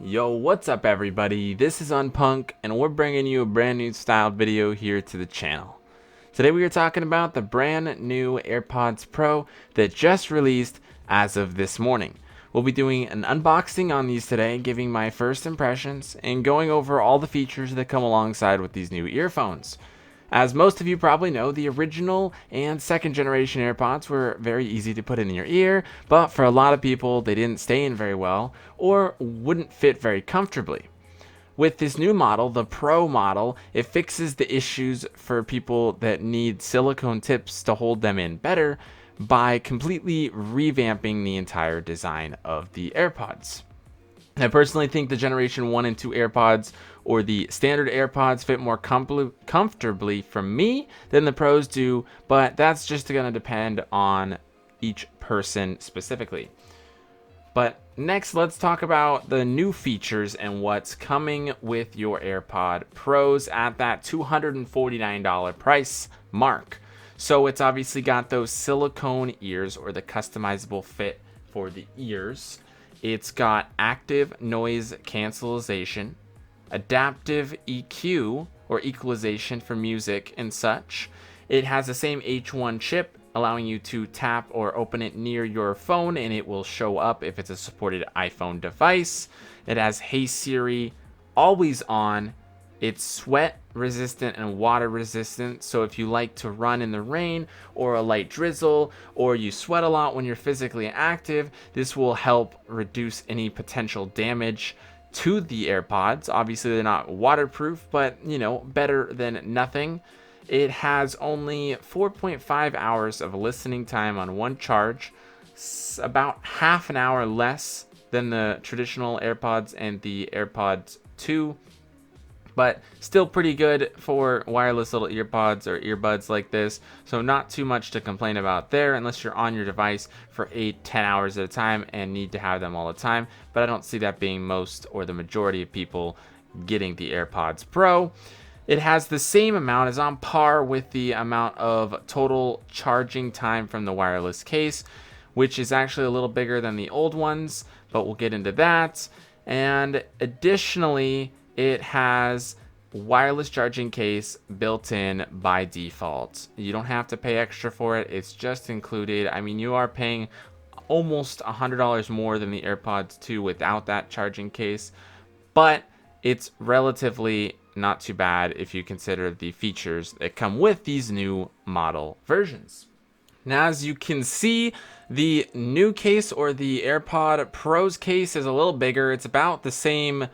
Yo, what's up everybody? This is Unpunk and we're bringing you a brand new styled video here to the channel. Today we are talking about the brand new AirPods Pro that just released as of this morning. We'll be doing an unboxing on these today, giving my first impressions and going over all the features that come alongside with these new earphones. As most of you probably know, the original and second generation AirPods were very easy to put in your ear, but for a lot of people, they didn't stay in very well or wouldn't fit very comfortably. With this new model, the Pro model, it fixes the issues for people that need silicone tips to hold them in better by completely revamping the entire design of the AirPods. I personally think the Generation 1 and 2 AirPods or the standard AirPods fit more comfortably for me than the Pros do, but that's just going to depend on each person specifically. But next, let's talk about the new features and what's coming with your AirPod Pros at that $249 price mark. So it's obviously got those silicone ears or the customizable fit for the ears. It's got active noise cancellation, adaptive EQ or equalization for music and such. It has the same H1 chip, allowing you to tap or open it near your phone and it will show up if it's a supported iPhone device. It has Hey Siri, always on. It's sweat resistant and water resistant, so if you like to run in the rain or a light drizzle or you sweat a lot when you're physically active, this will help reduce any potential damage to the AirPods. Obviously they're not waterproof, but better than nothing. It has only 4.5 hours of listening time on one charge, about half an hour less than the traditional AirPods and the AirPods 2. But still pretty good for wireless little earpods or earbuds like this. So not too much to complain about there unless you're on your device for 8-10 hours at a time and need to have them all the time. But I don't see that being most or the majority of people getting the AirPods Pro. It has the same amount, is on par with the amount of total charging time from the wireless case, which is actually a little bigger than the old ones, but we'll get into that. And additionally, it has wireless charging case built in by default. You don't have to pay extra for it. It's just included. I mean, you are paying almost $100 more than the AirPods 2 without that charging case, but it's relatively not too bad if you consider the features that come with these new model versions. Now, as you can see, the new case or the AirPod Pro's case is a little bigger. It's about the same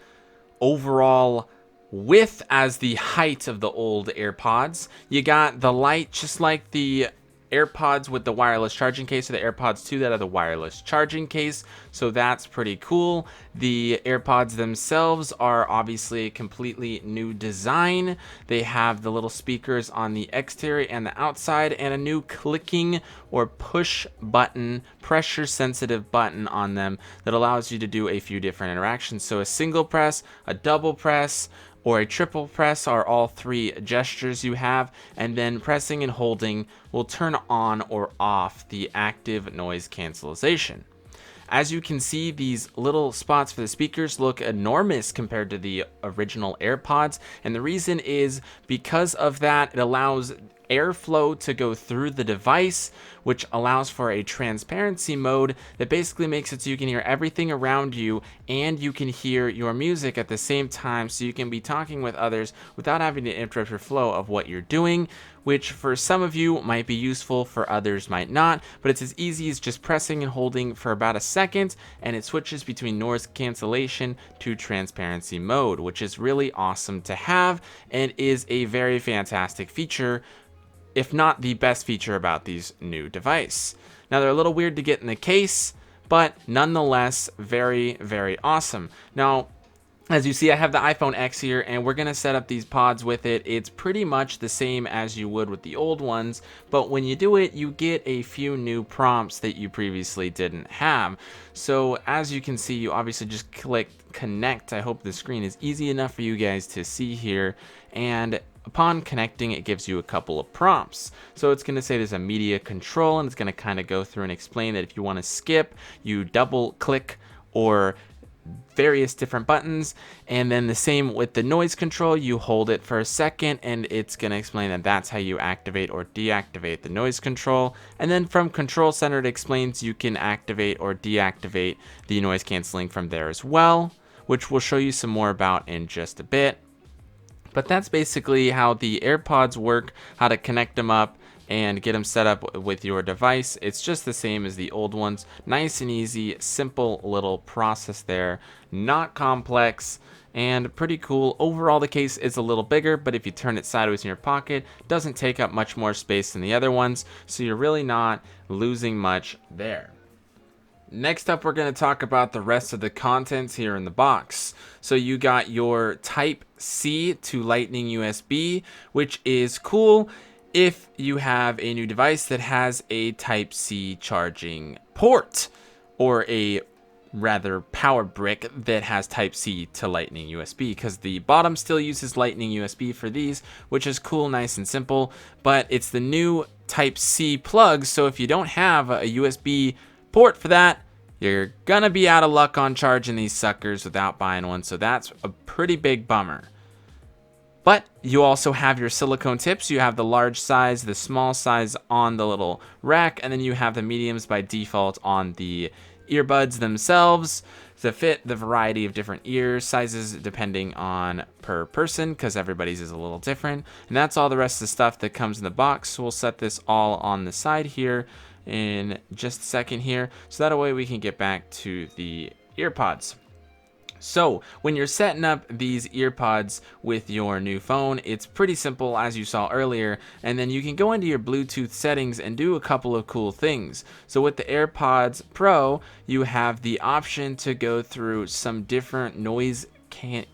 overall width as the height of the old AirPods. You got the light just like the AirPods with the wireless charging case, or the AirPods 2 that have the wireless charging case, so that's pretty cool. The AirPods themselves are obviously a completely new design. They have the little speakers on the exterior and the outside, and a new clicking or push button, pressure sensitive button on them that allows you to do a few different interactions. So a single press, a double press, or a triple press are all three gestures you have, and then pressing and holding will turn on or off the active noise cancellation. As you can see, these little spots for the speakers look enormous compared to the original AirPods, and the reason is because of that, it allows airflow to go through the device, which allows for a transparency mode that basically makes it so you can hear everything around you and you can hear your music at the same time, so you can be talking with others without having to interrupt your flow of what you're doing, which for some of you might be useful, for others might not. But it's as easy as just pressing and holding for about a second, and it switches between noise cancellation to transparency mode, which is really awesome to have and is a very fantastic feature, if not the best feature about these new device. Now, they're a little weird to get in the case, but nonetheless very, very awesome. Now, as you see, I have the iPhone X here, and we're going to set up these pods with it. It's pretty much the same as you would with the old ones, but when you do it, you get a few new prompts that you previously didn't have. So as you can see, you obviously just click connect. I hope the screen is easy enough for you guys to see here, and upon connecting, it gives you a couple of prompts. So it's going to say there's a media control, and it's going to kind of go through and explain that if you want to skip, you double click or various different buttons. And then the same with the noise control, you hold it for a second and it's going to explain that that's how you activate or deactivate the noise control. And then from Control Center, it explains you can activate or deactivate the noise canceling from there as well, which we'll show you some more about in just a bit. But that's basically how the AirPods work, how to connect them up and get them set up with your device. It's just the same as the old ones. Nice and easy, simple little process there. Not complex and pretty cool. Overall, the case is a little bigger, but if you turn it sideways in your pocket, it doesn't take up much more space than the other ones, so you're really not losing much there. Next up, we're going to talk about the rest of the contents here in the box. So you got your Type-C to Lightning USB, which is cool if you have a new device that has a Type-C charging port, or a rather power brick that has Type-C to Lightning USB, because the bottom still uses Lightning USB for these, which is cool, nice and simple. But it's the new Type-C plug, so if you don't have a USB port for that, you're gonna be out of luck on charging these suckers without buying one, so that's a pretty big bummer. But you also have your silicone tips. You have the large size, the small size on the little rack, and then you have the mediums by default on the earbuds themselves to fit the variety of different ear sizes depending on per person, because everybody's is a little different. And that's all the rest of the stuff that comes in the box. So we'll set this all on the side here in just a second here, so that way we can get back to the earpods. So when you're setting up these earpods with your new phone, it's pretty simple as you saw earlier, and then you can go into your Bluetooth settings and do a couple of cool things. So with the AirPods Pro, you have the option to go through some different noise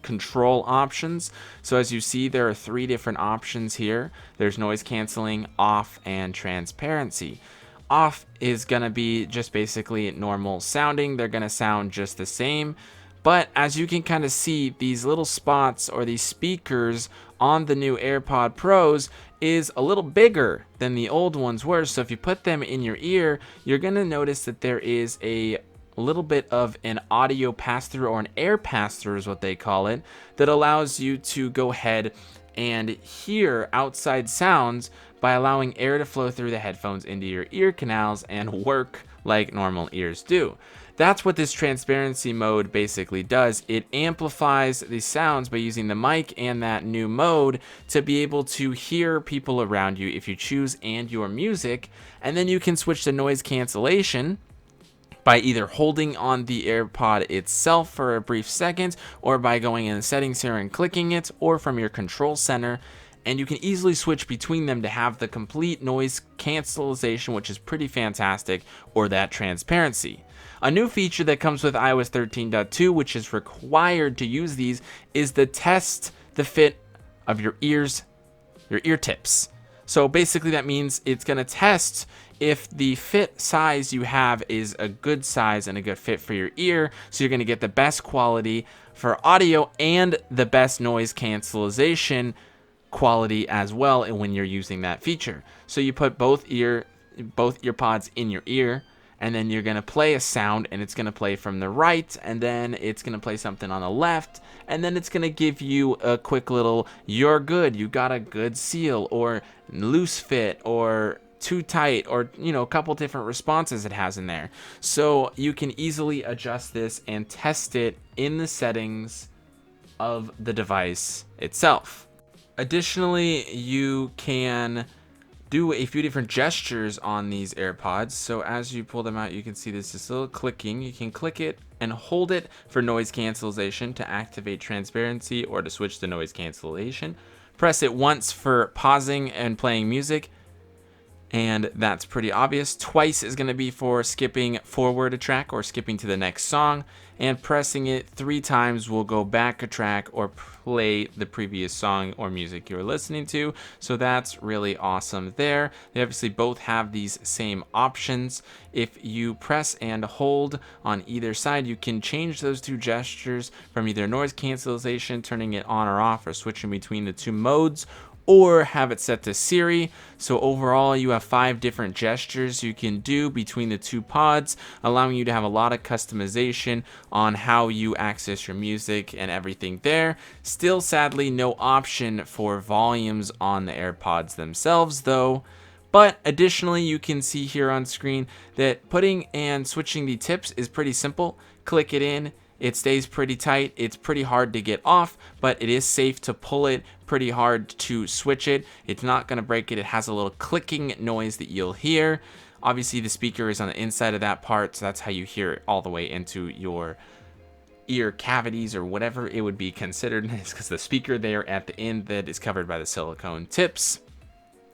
control options. So as you see, there are 3 different options here. There's noise canceling, off, and transparency. Off is gonna be just basically normal sounding. They're gonna sound just the same. But as you can kind of see, these little spots or these speakers on the new AirPod Pros is a little bigger than the old ones were. So if you put them in your ear, you're gonna notice that there is a little bit of an audio pass-through, or an air pass-through is what they call it, that allows you to go ahead and hear outside sounds by allowing air to flow through the headphones into your ear canals and work like normal ears do. That's what this transparency mode basically does. It amplifies the sounds by using the mic and that new mode to be able to hear people around you if you choose, and your music. And then you can switch to noise cancellation by either holding on the AirPod itself for a brief second, or by going in the settings here and clicking it, or from your control center. And you can easily switch between them to have the complete noise cancellation, which is pretty fantastic, or that transparency. A new feature that comes with iOS 13.2, which is required to use these, is the test the fit of your ears, your ear tips. So basically that means it's going to test if the fit size you have is a good size and a good fit for your ear. So you're going to get the best quality for audio and the best noise cancellation quality as well when you're using that feature. So you put both earpods in your ear, and then you're going to play a sound, and it's going to play from the right, and then it's going to play something on the left, and then it's going to give you a quick little, you're good, you got a good seal, or loose fit, or too tight, or a couple different responses it has in there. So you can easily adjust this and test it in the settings of the device itself. Additionally, you can do a few different gestures on these AirPods. So as you pull them out, you can see this little clicking. You can click it and hold it for noise cancellation to activate transparency, or to switch to noise cancellation. Press it once for pausing and playing music, and that's pretty obvious. Twice is going to be for skipping forward a track or skipping to the next song, and pressing it 3 times will go back a track or play the previous song or music you're listening to. So that's really awesome there. They obviously both have these same options. If you press and hold on either side, you can change those 2 gestures from either noise cancellation, turning it on or off, or switching between the 2 modes, or have it set to Siri. So overall, you have 5 different gestures you can do between the 2 pods, allowing you to have a lot of customization on how you access your music and everything there. Still, sadly, no option for volumes on the AirPods themselves though. But additionally, you can see here on screen that putting and switching the tips is pretty simple. Click it in. It stays pretty tight. It's pretty hard to get off, but it is safe to pull it, pretty hard to switch it. It's not going to break it. It has a little clicking noise that you'll hear. Obviously, the speaker is on the inside of that part, so that's how you hear it all the way into your ear cavities or whatever it would be considered, because the speaker there at the end that is covered by the silicone tips.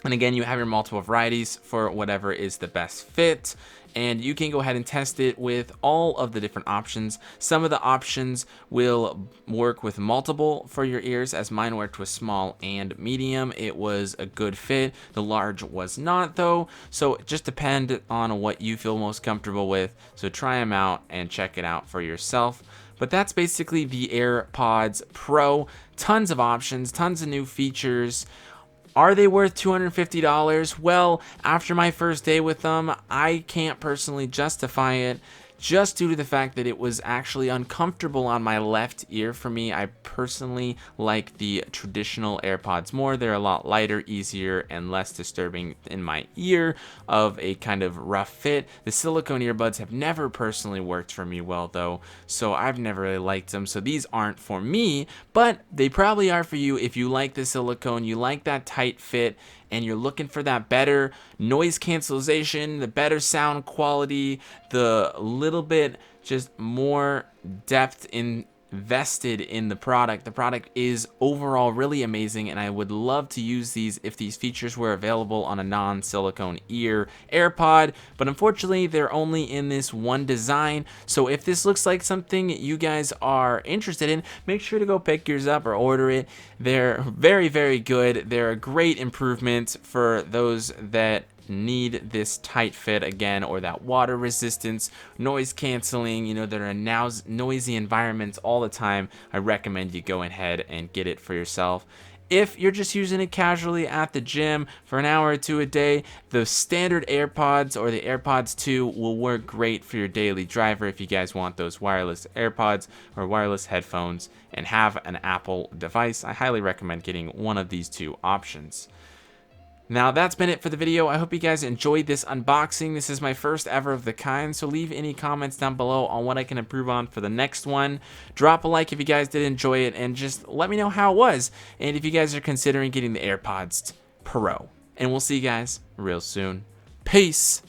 And again, you have your multiple varieties for whatever is the best fit. And you can go ahead and test it with all of the different options. Some of the options will work with multiple for your ears, as mine worked with small and medium. It was a good fit. The large was not though. So it just depends on what you feel most comfortable with. So try them out and check it out for yourself. But that's basically the AirPods Pro. Tons of options, tons of new features. Are they worth $250? Well, after my first day with them, I can't personally justify it, just due to the fact that it was actually uncomfortable on my left ear for me. I personally like the traditional AirPods more. They're a lot lighter, easier, and less disturbing in my ear of a kind of rough fit. The silicone earbuds have never personally worked for me well though, so I've never really liked them. So these aren't for me, but they probably are for you if you like the silicone, you like that tight fit, and you're looking for that better noise cancellation, the better sound quality, the little bit just more depth invested in the product. The product is overall really amazing, and I would love to use these if these features were available on a non-silicone ear AirPod, but unfortunately they're only in this one design. So if this looks like something you guys are interested in, make sure to go pick yours up or order it. They're very, very good. They're a great improvement for those that need this tight fit again, or that water resistance, noise canceling, you know, that are in now noisy environments all the time. I recommend you go ahead and get it for yourself. If you're just using it casually at the gym for an hour or two a day, the standard AirPods or the AirPods 2 will work great for your daily driver if you guys want those wireless AirPods or wireless headphones and have an Apple device. I highly recommend getting one of these 2 options. Now that's been it for the video. I hope you guys enjoyed this unboxing. This is my first ever of the kind, so leave any comments down below on what I can improve on for the next one. Drop a like if you guys did enjoy it, and just let me know how it was, and if you guys are considering getting the AirPods Pro. And we'll see you guys real soon. Peace!